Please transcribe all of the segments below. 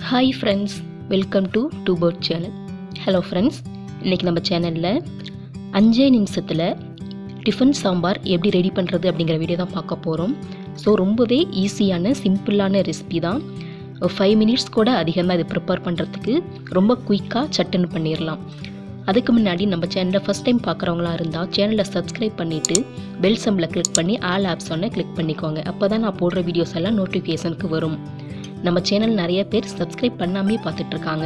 Hi friends, welcome to டூபோர்ட் channel. Hello friends, இன்றைக்கி நம்ம சேனலில் 5 நிமிஷத்தில் டிஃபன் சாம்பார் எப்படி ரெடி பண்ணுறது அப்படிங்கிற வீடியோ தான் பார்க்க போகிறோம். ஸோ ரொம்பவே ஈஸியான சிம்பிளான ரெசிபி தான். 5 மினிட்ஸ் கூட அதிகம் தான் இது ப்ரிப்பேர் பண்ணுறதுக்கு. ரொம்ப குயிக்காக சட்டுன்னு பண்ணிடலாம். அதுக்கு முன்னாடி நம்ம சேனலை ஃபஸ்ட் டைம் பார்க்குறவங்களா இருந்தால் சேனலை சப்ஸ்கிரைப் பண்ணிவிட்டு பெல் சிம்பலை கிளிக் பண்ணி ஆல் ஆப்ஷனை கிளிக் பண்ணிக்கோங்க. அப்போ தான் நான் போடுற வீடியோஸ் எல்லாம் நோட்டிஃபிகேஷனுக்கு வரும். நம்ம சேனல் நிறைய பேர் சப்ஸ்கிரைப் பண்ணாமே பார்த்துட்ருக்காங்க.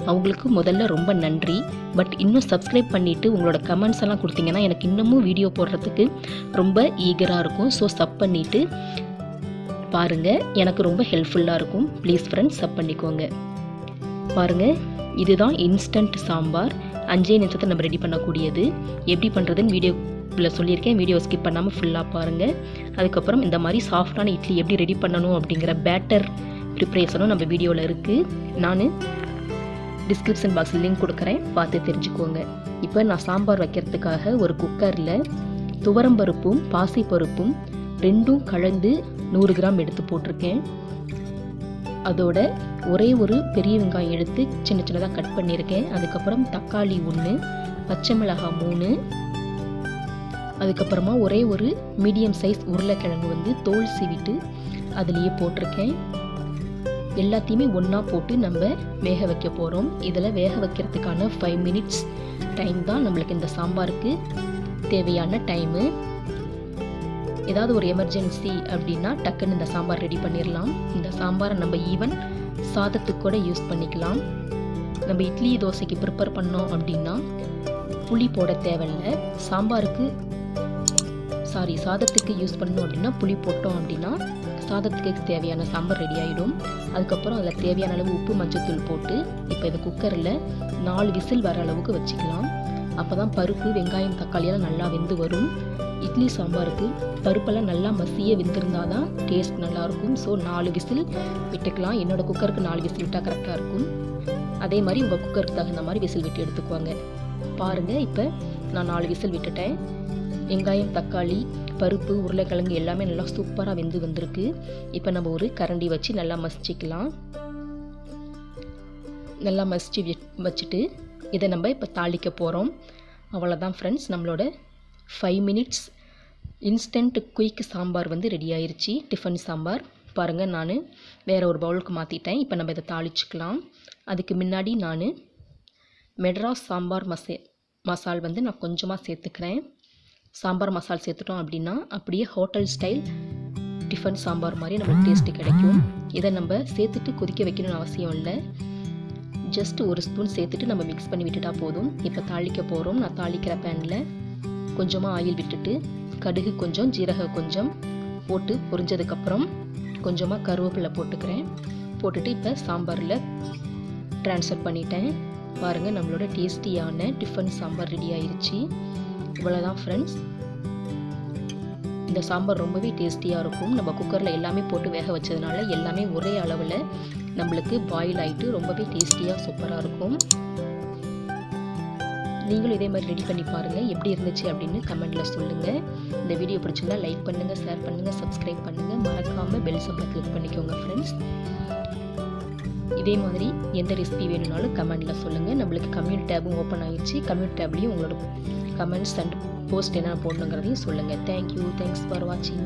அவங்களுக்கு முதல்ல ரொம்ப நன்றி. பட் இன்னும் சப்ஸ்கிரைப் பண்ணிவிட்டு உங்களோட கமெண்ட்ஸ் எல்லாம் கொடுத்தீங்கன்னா எனக்கு இன்னமும் வீடியோ போடுறதுக்கு ரொம்ப ஈகராக இருக்கும். ஸோ சப் பண்ணிவிட்டு பாருங்கள், எனக்கு ரொம்ப ஹெல்ப்ஃபுல்லாக இருக்கும். ப்ளீஸ் ஃப்ரெண்ட்ஸ் சப் பண்ணிக்கோங்க. பாருங்கள், இதுதான் இன்ஸ்டன்ட் சாம்பார். 5 நிமிஷத்தை நம்ம ரெடி பண்ணக்கூடியது. எப்படி பண்ணுறதுன்னு வீடியோவில் சொல்லியிருக்கேன். வீடியோ ஸ்கிப் பண்ணாமல் ஃபுல்லாக பாருங்கள். அதுக்கப்புறம் இந்த மாதிரி சாஃப்டான இட்லி எப்படி ரெடி பண்ணணும் அப்படிங்கிற பேட்டர் ப்ரிப்ரேஷனும் நம்ம வீடியோவில் இருக்குது. நான் டிஸ்கிரிப்ஷன் பாக்ஸில் லிங்க் கொடுக்குறேன், பார்த்து தெரிஞ்சுக்கோங்க. இப்போ நான் சாம்பார் வைக்கிறதுக்காக ஒரு குக்கரில் துவரம்பருப்பும் பாசிப்பருப்பும் ரெண்டும் கலந்து 100 கிராம் எடுத்து போட்டிருக்கேன். அதோட ஒரே ஒரு பெரிய வெங்காயம் எடுத்து சின்ன சின்னதாக கட் பண்ணியிருக்கேன். அதுக்கப்புறம் தக்காளி 1, பச்சை மிளகாய் 3, அதுக்கப்புறமா ஒரே ஒரு மீடியம் சைஸ் உருளைக்கிழங்கு தோல் சீவிட்டு அதுலேயே போட்டிருக்கேன். எல்லாத்தையுமே ஒன்றா போட்டு நம்ம வேக வைக்க போகிறோம். இதில் வேக வைக்கிறதுக்கான 5 மினிட்ஸ் டைம் தான் நம்மளுக்கு இந்த சாம்பாருக்கு தேவையான டைமு. ஏதாவது ஒரு எமர்ஜென்சி அப்படின்னா டக்குன்னு இந்த சாம்பார் ரெடி பண்ணிடலாம். இந்த சாம்பாரை நம்ம ஈவன் சாதத்துக்கு கூட யூஸ் பண்ணிக்கலாம். நம்ம இட்லி தோசைக்கு ப்ரிப்பேர் பண்ணோம் அப்படின்னா புளி போட தேவையில்லை. சாதத்துக்கு யூஸ் பண்ணோம் அப்படின்னா புளி போட்டோம் அப்படின்னா சாதத்துக்கு தேவையான சாம்பார் ரெடி ஆகிடும். அதுக்கப்புறம் அதில் தேவையான அளவு உப்பு மஞ்சத்தூள் போட்டு இப்போ இதை குக்கரில் 4 விசில் வர அளவுக்கு வச்சுக்கலாம். அப்போ தான் பருப்பு வெங்காயம் தக்காளியெல்லாம் நல்லா வெந்து வரும். இட்லி சாம்பாருக்கு பருப்பெல்லாம் நல்லா மசிய வெந்திருந்தால் தான் டேஸ்ட் நல்லாயிருக்கும். ஸோ 4 விசில் விட்டுக்கலாம். என்னோடய குக்கருக்கு 4 விசில் விட்டால் கரெக்டாக இருக்கும். அதே மாதிரி உங்கள் குக்கருக்கு தகுந்த மாதிரி விசில் விட்டு எடுத்துக்குவாங்க. பாருங்கள், இப்போ நான் 4 விசில் விட்டுட்டேன். வெங்காயம் தக்காளி பருப்பு உருளைக்கிழங்கு எல்லாமே நல்லா சூப்பராக வெந்து வந்திருக்கு. இப்போ நம்ம ஒரு கரண்டி வச்சு நல்லா மசிச்சிக்கலாம். நல்லா மசிச்சு வச்சுட்டு இதை நம்ம இப்போ தாளிக்க போகிறோம். அவ்வளோதான் ஃப்ரெண்ட்ஸ், நம்மளோட 5 minutes instant quick sambar ready ஆயிடுச்சு. டிஃபன் சாம்பார் பாருங்கள், நான் வேறு ஒரு பவுலுக்கு மாற்றிட்டேன். இப்போ நம்ம இதை தாளிச்சிக்கலாம். அதுக்கு முன்னாடி நான் மெட்ராஸ் சாம்பார் மசால் நான் கொஞ்சமாக சேர்த்துக்கிறேன். சாம்பார் மசால் சேர்த்துட்டோம் அப்படின்னா அப்படியே ஹோட்டல் ஸ்டைல் டிஃபன் சாம்பார் மாதிரி நம்மளுக்கு டேஸ்ட்டு கிடைக்கும். இதை நம்ம சேர்த்துட்டு கொதிக்க வைக்கணும்னு அவசியம் இல்லை. ஜஸ்ட் ஒரு ஸ்பூன் சேர்த்துட்டு நம்ம மிக்ஸ் பண்ணி விட்டுட்டா போதும். இப்போ தாளிக்க போகிறோம். நான் தாளிக்கிற பேனில் கொஞ்சமாக ஆயில் விட்டுட்டு கடுகு கொஞ்சம் ஜீரகம் கொஞ்சம் போட்டு பொரிஞ்சதுக்கப்புறம் கொஞ்சமாக கருவேப்பிலை போட்டுக்கிறேன். போட்டுட்டு இப்போ சாம்பாரில் ட்ரான்ஸ்ஃபர் பண்ணிட்டேன். பாருங்கள், நம்மளோட டேஸ்டியான டிஃபன் சாம்பார் ரெடி ஆயிடுச்சு. இவ்வளோதான் ஃப்ரெண்ட்ஸ். இந்த சாம்பார் ரொம்பவே டேஸ்டியாக இருக்கும். நம்ம குக்கரில் எல்லாமே போட்டு வேக வச்சதுனால எல்லாமே ஒரே அளவில் நம்மளுக்கு பாயில் ஆகிட்டு ரொம்பவே டேஸ்டியாக சூப்பராக இருக்கும். நீங்களும் இதே மாதிரி ரெடி பண்ணி பாருங்கள். எப்படி இருந்துச்சு அப்படின்னு கமெண்ட்டில் சொல்லுங்கள். இந்த வீடியோ பிடிச்சிருந்தா லைக் பண்ணுங்கள், ஷேர் பண்ணுங்கள், சப்ஸ்கிரைப் பண்ணுங்கள். மறக்காமல் பெல் சிம்பலை கிளிக் பண்ணிக்கோங்க ஃப்ரெண்ட்ஸ். இதே மாதிரி எந்த ரெசிபி வேணும்னாலும் கமெண்ட்டில் சொல்லுங்கள். நம்மளுக்கு கம்யூனிட்டி டேபும் ஓப்பன் ஆகிடுச்சு. கம்யூனிட்டி டேப்லேயும் உங்களோட கமெண்ட்ஸ் அண்ட் போஸ்ட் என்ன போடணுங்கிறதையும் சொல்லுங்கள். தேங்க்யூ. தேங்க்ஸ் ஃபார் வாட்சிங்.